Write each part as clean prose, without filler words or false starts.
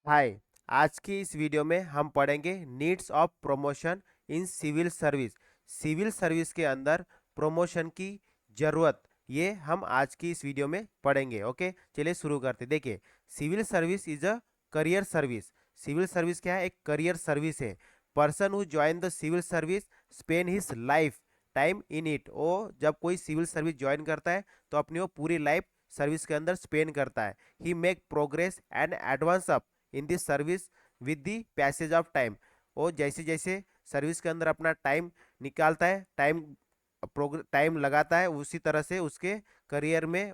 हाय। आज की इस वीडियो में हम पढ़ेंगे needs of promotion in civil service. Civil service के अंदर प्रमोशन की ज़रूरत, ये हम आज की इस वीडियो में पढ़ेंगे। ओके, चलिए शुरू करते। देखिए, civil service is a career service. Civil service क्या है? एक करियर सर्विस है। Person who join the civil service spend his lifetime in it. वो जब कोई सिविल सर्विस ज्वाइन करता है तो अपनी वो पूरी लाइफ सर्विस के अंदर स्पेंड करता है। He make progress and advance up in this service with the passage of time. वो जैसे जैसे सर्विस के अंदर अपना टाइम निकालता है, टाइम लगाता है, उसी तरह से उसके करियर में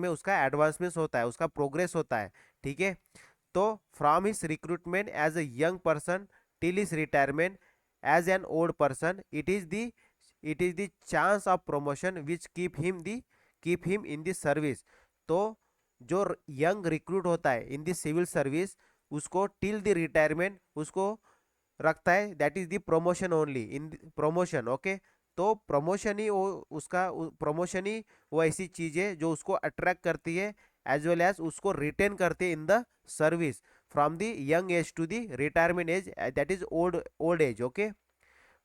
उसका एडवांसमेंट होता है, उसका प्रोग्रेस होता है। ठीक है। तो from his recruitment age a young person till his retirement age an old person, it is the chance of promotion which keep him in this service. तो जो यंग रिक्रूट होता है इन दी सिविल सर्विस, उसको till the retirement उसको रखता है। That is the promotion only in promotion. Okay. तो promotion ही वो उसका प्रमोशन ही वो ऐसी चीज है जो उसको अट्रैक्ट करती है एज वेल एज उसको रिटेन करती है in the service from the young age to the retirement age, that is old age. Okay.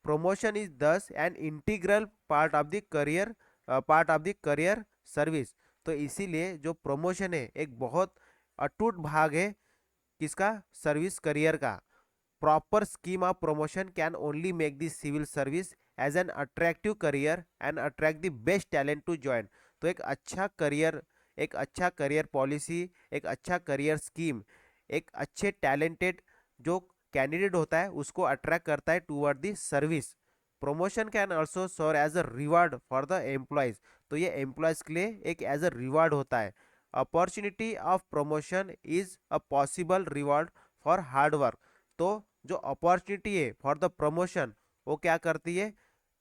promotion is thus an integral part of the career service. तो इसीलिए जो promotion है एक बहुत अटूट भाग है किसका? सर्विस करियर का। Proper scheme of promotion can only make the civil service as an attractive career and attract the best talent to join. तो एक अच्छा करियर पॉलिसी, एक अच्छा करियर स्कीम, एक अच्छे टैलेंटेड जो कैंडिडेट होता है उसको अट्रैक्ट करता है toward the service. Promotion can also serve as a reward for the employees. तो ये एम्प्लॉयज के लिए एक एज अ रिवार्ड होता है। Opportunity of promotion is a possible reward for hard work. तो जो अपॉर्चुनिटी है फॉर द प्रमोशन, वो क्या करती है?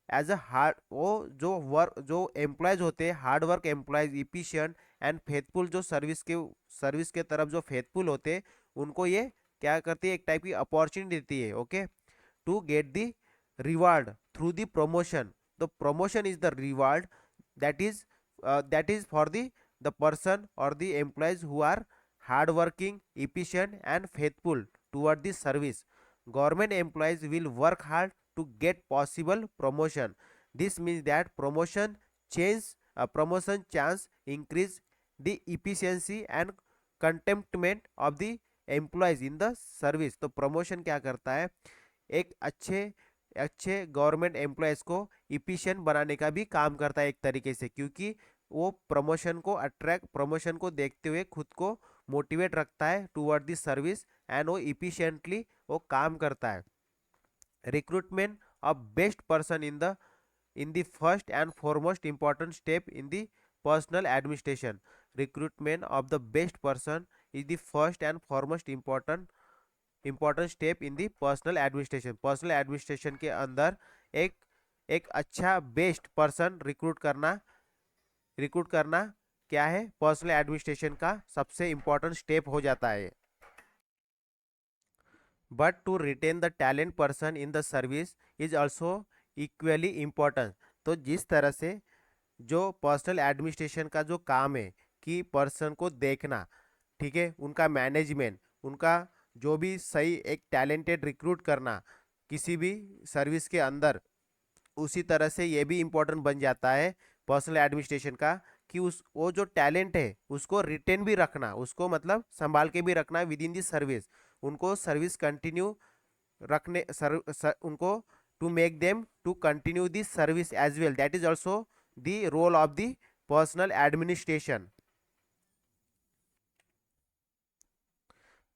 एज अ हार्ड वो जो एम्प्लॉयज होते हैं, hard work employees, efficient and faithful, जो सर्विस के तरफ जो फेथफुल होते हैं, उनको ये क्या करती है? एक टाइप की अपॉर्चुनिटी देती है। Okay. To get the reward through the promotion. The promotion is the reward that is for the person और the employees who are hard working, efficient and faithful toward the service. Government employees will work hard to get possible promotion. This means that promotion chance increase the efficiency and contentment of the employees in the service. तो promotion क्या करता है? एक अच्छे अच्छे government employees को efficient बनाने का भी काम करता है एक तरीके से, क्योंकि वो प्रमोशन को देखते हुए खुद को मोटिवेट रखता है टूवर्ड द सर्विस एंड वो इफिशिएंटली वो काम करता है। Recruitment of best person in the first and foremost important step in the personal administration. Recruitment of the best person is the first and foremost important step in the personal administration. Personal administration के अंदर एक एक अच्छा best person recruit करना क्या है? Personal administration का सबसे इंपॉर्टेंट स्टेप हो जाता है। But to retain the talent person in the service is also equally important. तो जिस तरह से जो पर्सनल एडमिनिस्ट्रेशन का जो काम है कि पर्सन को देखना, ठीक है, उनका मैनेजमेंट, उनका जो भी सही एक टैलेंटेड रिक्रूट करना किसी भी सर्विस के अंदर, उसी तरह से ये भी इम्पोर्टेंट बन जाता है पर्सनल एडमिनिस्ट्रेशन का कि उस वो जो टैलेंट है उसको रिटेन भी रखना, उसको मतलब संभाल के भी रखना विद इन दी सर्विस। उनको सर्विस कंटिन्यू उनको to make them to continue this service as well, that is also the role of the personnel administration.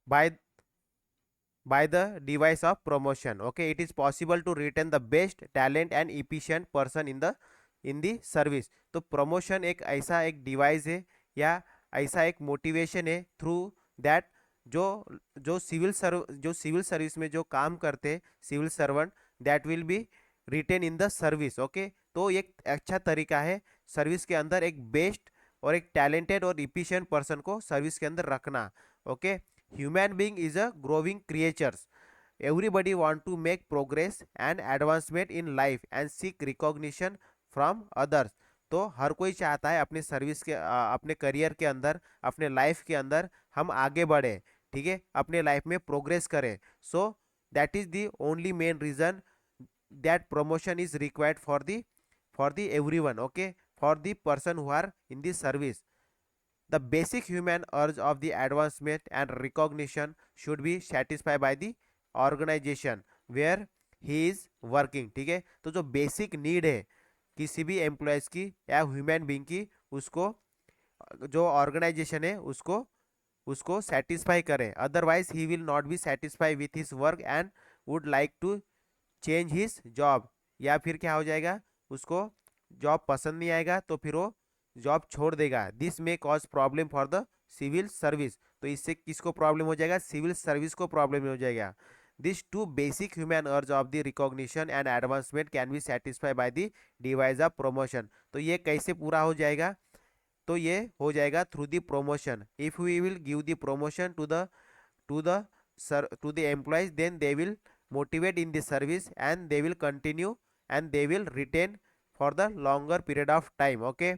By by the device of promotion. Okay, it is possible to retain the best talent and efficient person in the service. तो promotion एक ऐसा एक device है या ऐसा एक motivation है through that जो जो सिविल सर्विस में जो काम करते civil servant, that will be retain in the service. Okay. तो एक अच्छा तरीका है सर्विस के अंदर एक बेस्ट और एक टैलेंटेड और इफिशिएंट पर्सन को सर्विस के अंदर रखना। Okay. Human being is a growing creatures. Everybody want to make progress and advancement in life and seek recognition from others. तो हर कोई चाहता है अपने करियर के अंदर, अपने लाइफ के अंदर हम आगे बढ़े, ठीक है, अपने लाइफ में प्रोग्रेस करें। So that is the only main reason that promotion is required for the everyone, okay, for the person who are in the service. The basic human urge of the advancement and recognition should be satisfied by the organization where he is working, ठीक है। तो जो basic need है किसी भी employees की या human being की, उसको जो ऑर्गेनाइजेशन है उसको उसको सेटिस्फाई करे, otherwise he will not be satisfy with his work and would like to change his job. या फिर क्या हो जाएगा, उसको जॉब पसंद नहीं आएगा तो फिर वो जॉब छोड़ देगा। This may cause problem for the civil service. तो इससे किसको प्रॉब्लम हो जाएगा, सिविल सर्विस को प्रॉब्लम हो जाएगा। This two basic human urge of the recognition and advancement can be satisfy by the device of promotion. तो ये कैसे पूरा हो जाएगा, तो ये हो जाएगा through the promotion. If we will give the promotion to the to the employees, then they will motivate in the service and they will continue and they will retain for the longer period of time, okay।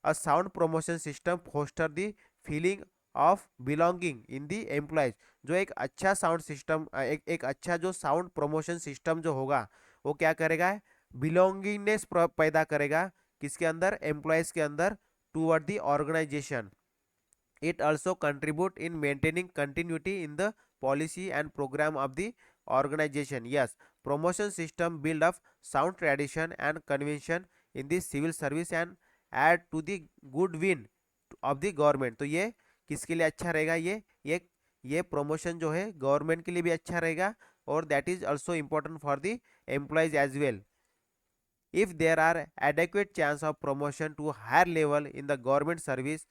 A sound promotion system foster the feeling of belonging in the employees। जो एक अच्छा sound system, एक अच्छा जो sound promotion system जो होगा वो क्या करेगा, बिलोंगिंगनेस पैदा करेगा किसके अंदर, एम्प्लॉयज के अंदर, toward the organisation. It also contribute in maintaining continuity in the policy and program of the organization। Yes, promotion system build up sound tradition and convention in the civil service and add to the goodwill of the government। तो ये किसके लिए अच्छा रहेगा, ये promotion जो है government के लिए भी अच्छा रहेगा और that is also important for the employees as well. If there are adequate chance of promotion to higher level in the government service,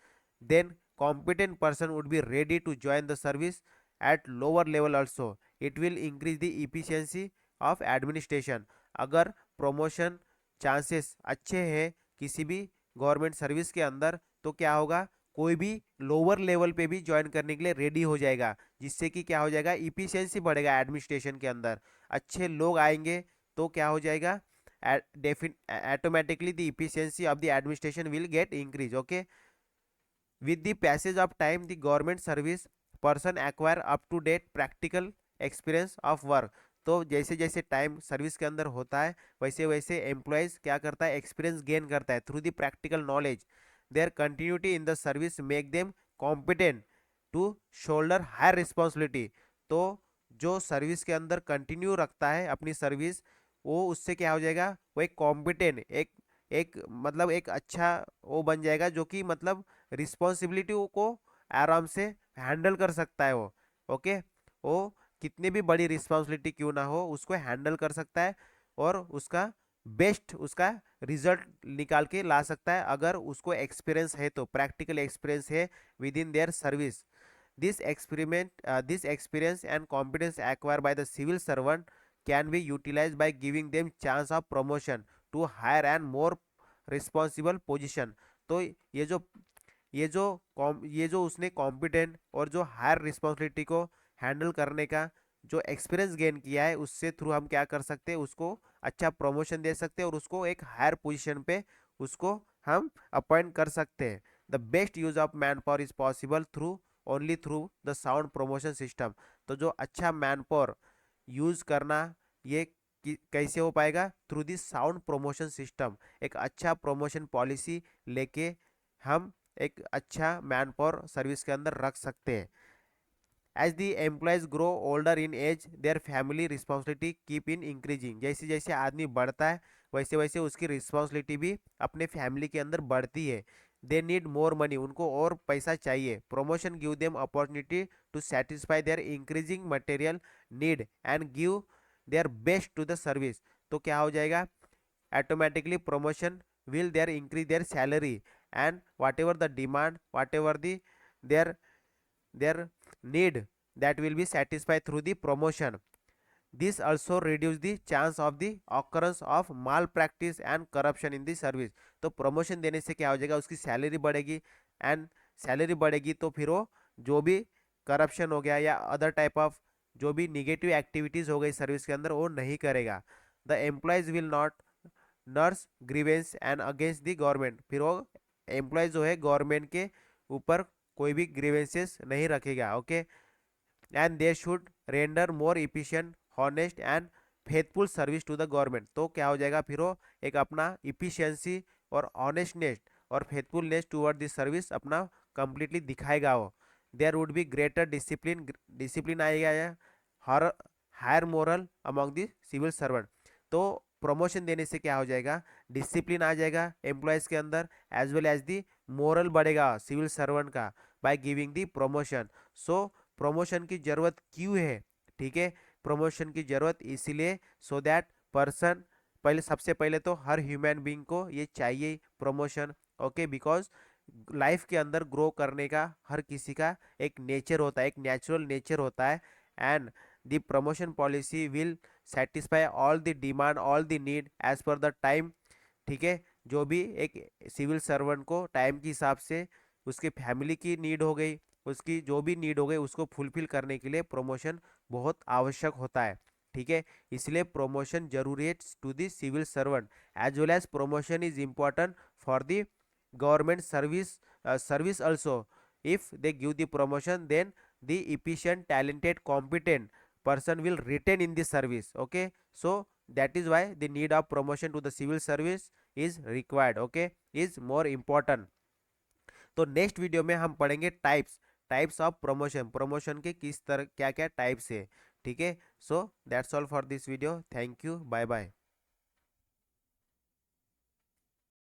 then competent person would be ready to join the service at lower level also। It will increase the efficiency of administration। अगर promotion chances अच्छे हैं किसी भी government service के अंदर तो क्या होगा, कोई भी लोअर लेवल पे भी ज्वाइन करने के लिए रेडी हो जाएगा, जिससे कि क्या हो जाएगा, इफिशियंसी बढ़ेगा एडमिनिस्ट्रेशन के अंदर। अच्छे लोग आएंगे तो क्या हो जाएगा, automatically the efficiency of the administration will get increase, okay। With the passage of time the government service person acquire up to date practical experience of work। तो जैसे जैसे टाइम सर्विस के अंदर होता है वैसे वैसे एम्प्लॉयज क्या करता है, एक्सपीरियंस गेन करता है through the practical knowledge. Their continuity in the service make them competent to shoulder higher responsibility. तो जो सर्विस के अंदर कंटिन्यू रखता है अपनी सर्विस, वो उससे क्या हो जाएगा, वो एक कॉम्पिटेंट, एक एक मतलब एक अच्छा वो बन जाएगा जो कि मतलब रिस्पॉन्सिबिलिटी को आराम से हैंडल कर सकता है वो, ओके। वो कितनी भी बड़ी रिस्पॉन्सिबिलिटी क्यों ना हो उसको हैंडल कर सकता है और उसका बेस्ट उसका रिजल्ट निकाल के ला सकता है अगर उसको एक्सपीरियंस है, तो प्रैक्टिकल एक्सपीरियंस है with in their service. This experience and competence acquired by the civil servant can be utilized by giving them chance of promotion to higher and more responsible position। तो ये जो उसने competent और जो higher responsibility को handle करने का जो एक्सपीरियंस गेन किया है उससे थ्रू हम क्या कर सकते हैं, उसको अच्छा प्रमोशन दे सकते हैं और उसको एक हायर पोजीशन पे उसको हम अपॉइंट कर सकते हैं। The best use of man power is possible through only through the sound promotion system. तो जो अच्छा मैन पावर यूज करना ये कैसे हो पाएगा, through the sound promotion system. एक अच्छा प्रमोशन पॉलिसी लेके हम एक अच्छा मैन पावर सर्विस के अंदर रख सकते हैं। As the employees grow older in age their family responsibility keep in increasing. जैसे जैसे आदमी बढ़ता है वैसे वैसे उसकी रिस्पॉन्सिबिलिटी भी अपने फैमिली के अंदर बढ़ती है। दे नीड मोर मनी, उनको और पैसा चाहिए। Promotion give them opportunity to satisfy their increasing material need and give their best to the service. तो क्या हो जाएगा, automatically promotion will their increase their salary and whatever the demand, whatever the their their need, that will be satisfied through the promotion। This also reduce the chance of the occurrence of malpractice and corruption in the service। तो promotion देने से क्या हो जाएगा, उसकी salary बढ़ेगी and salary बढ़ेगी तो फिर वो जो भी करप्शन हो गया या अदर टाइप ऑफ जो भी निगेटिव एक्टिविटीज हो गई सर्विस के अंदर वो नहीं करेगा। The employees will not nurse grievance and against the government. फिर वो एम्प्लॉय जो है गवर्नमेंट के ऊपर कोई भी ग्रीवेंसेस नहीं रखेगा, okay. And they should render more efficient, honest and faithful service to the government. तो क्या हो जाएगा फिर वो एक अपना इफिशियंसी और ऑनेस्टनेस और फेथफुलनेस टूवर्ड दिस सर्विस अपना कंप्लीटली दिखाएगा वो। There would be greater discipline, discipline आएगा या हर higher moral among the civil servant. तो प्रमोशन देने से क्या हो जाएगा, डिसिप्लिन आ जाएगा एम्प्लॉयज़ के अंदर, as well as the morale बढ़ेगा सिविल सर्वेंट का by giving the promotion. So promotion की ज़रूरत क्यों है, ठीक है, प्रमोशन की ज़रूरत इसीलिए सो दैट पर्सन, पहले सबसे पहले तो हर ह्यूमन बीइंग को ये चाहिए प्रमोशन, ओके, बिकॉज लाइफ के अंदर ग्रो करने का हर किसी का एक नेचर होता है, एक नेचुरल नेचर होता है। And the promotion policy will satisfy all the demand, all the need as per the time, ठीक है। जो भी एक सिविल सर्वेंट को टाइम के हिसाब से उसके फैमिली की नीड हो गई, उसकी जो भी नीड हो गई उसको फुलफिल करने के लिए प्रमोशन बहुत आवश्यक होता है, ठीक है। इसलिए प्रमोशन जरूरी है to the civil servant, as well as promotion is important for the government service also. If they give the promotion, then the efficient, talented, competent person will retain in the service, okay. So that is why the need of promotion to the civil service is required, okay, is more important. तो next video में हम पढ़ेंगे types of promotion, promotion के किस तरह क्या क्या types है, ठीक है। So that's all for this video, thank you, bye bye.